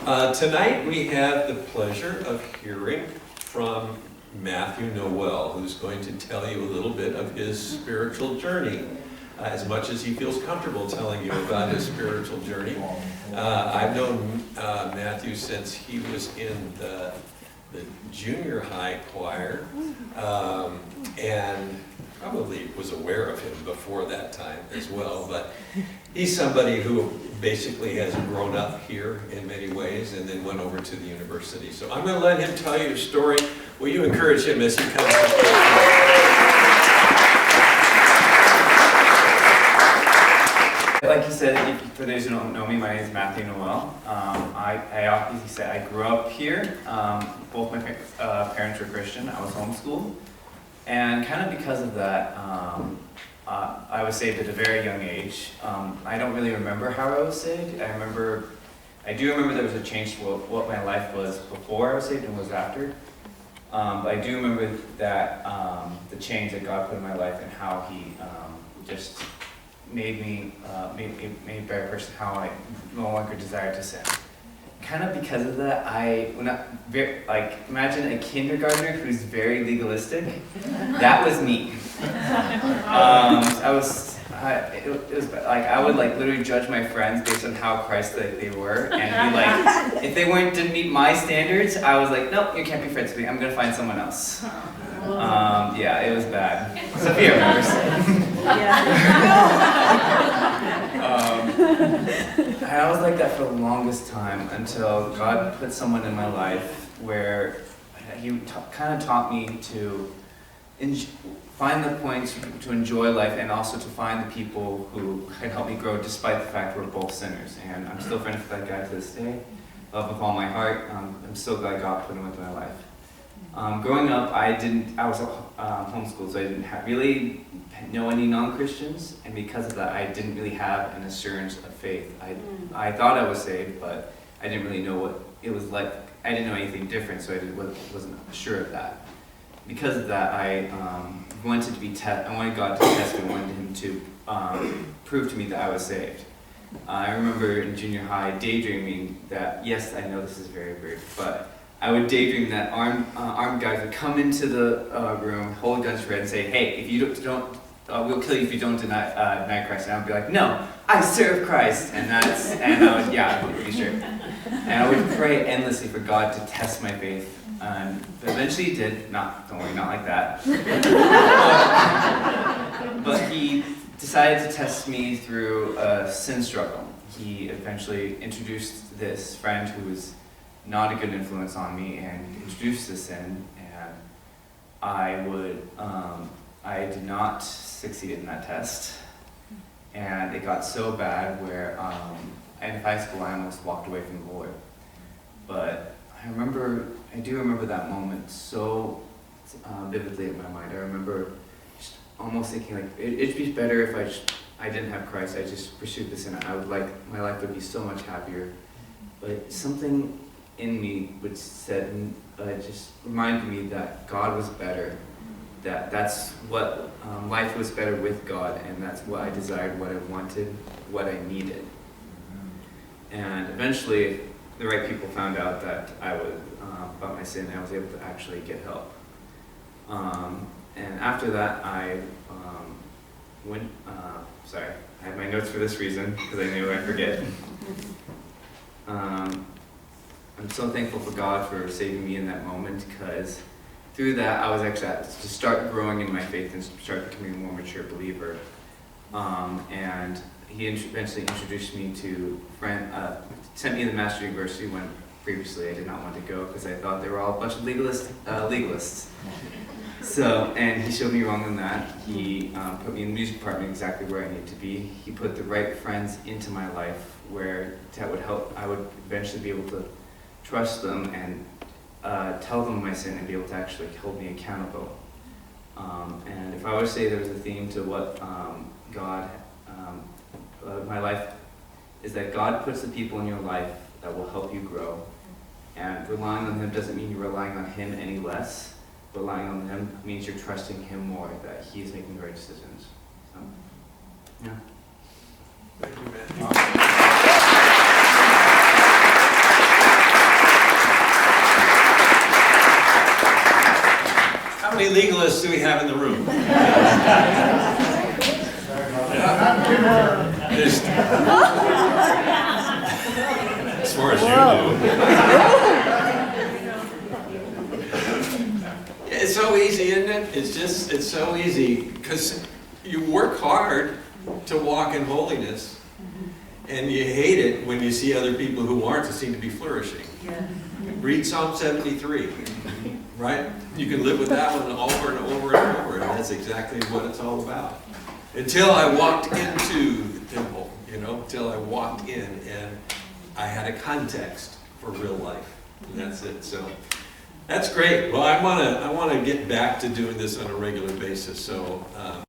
Tonight we have the pleasure of hearing from Matthew Noel, who's going to tell you a little bit of his spiritual journey, as much as he feels comfortable telling you about his spiritual journey. I've known Matthew since he was in the junior high choir, and probably was aware of him before that time as well, but he's somebody who basically has grown up here in many ways and then went over to the university. So I'm going to let him tell you his story. Will you encourage him as he comes? Like you said, for those who don't know me, my name is Matthew Noel. I grew up here. Both my parents were Christian. I was homeschooled. And kind of because of that, I was saved at a very young age. I don't really remember how I was saved. I do remember there was a change to what my life was before I was saved and was after. But I do remember that the change that God put in my life and how He just made me a better person, how I no longer desire to sin. Kind of because of that, imagine a kindergartner who's very legalistic. That was me. I would literally judge my friends based on how Christ-like they were, and be like, if they didn't meet my standards, I was like, nope, you can't be friends with me. I'm gonna find someone else. Yeah, it was bad. Sophia remembers. I was like that for the longest time until God put someone in my life where He kind of taught me to find the points to enjoy life and also to find the people who can help me grow despite the fact we're both sinners. And I'm still friends with that guy to this day. Love with all my heart. I'm so glad God put him into my life. Growing up, I was homeschooled, so I didn't really know any non-Christians, and because of that, I didn't really have an assurance of faith. I thought I was saved, but I didn't really know what it was like. I didn't know anything different, so I wasn't sure of that. Because of that, I wanted God to test me. I wanted Him to prove to me that I was saved. I remember in junior high daydreaming that, yes, I know this is very weird, but I would daydream that armed guys would come into the room, hold guns to your head, and say, "Hey, if you don't, we'll kill you if you don't deny Christ." And I would be like, "No, I serve Christ," and I would, yeah, I'm pretty sure. And I would pray endlessly for God to test my faith, and eventually He did. Don't worry, not like that. But He decided to test me through a sin struggle. He eventually introduced this friend who was not a good influence on me and introduced the sin, and I did not succeed in that test, and it got so bad where in high school I almost walked away from the Lord. But I do remember that moment so vividly in my mind. I remember just almost thinking like it'd be better if I didn't have Christ. I just pursued this, and my life would be so much happier. But something in me just reminded me that God was better, that's what life was better with God, and that's what I desired, what I wanted, what I needed. And eventually the right people found out that I was about my sin, and I was able to actually get help. And after that I I had my notes for this reason because I knew I'd forget. I'm so thankful for God for saving me in that moment, because through that I was actually to start growing in my faith and start becoming a more mature believer. And He eventually introduced me to a friend, sent me to the Master University when previously I did not want to go because I thought they were all a bunch of legalists. So, and He showed me wrong in that. He put me in the music department exactly where I needed to be. He put the right friends into my life that would help. I would eventually be able to trust them and tell them my sin and be able to actually hold me accountable. And if I were to say there was a theme to what my life is, that God puts the people in your life that will help you grow. And relying on Him doesn't mean you're relying on Him any less. Relying on Him means you're trusting Him more, that He is making the right decisions. So, yeah. Thank you, Matthew. legalists do we have in the room? There's- as far as you know. It's so easy, isn't it? It's so easy because you work hard to walk in holiness, and you hate it when you see other people who aren't that seem to be flourishing. Read Psalm 73, right? You can live with that one over and over and over, and that's exactly what it's all about. Until I walked into the temple, until I walked in and I had a context for real life, and that's it. So that's great. Well, I want to get back to doing this on a regular basis. So.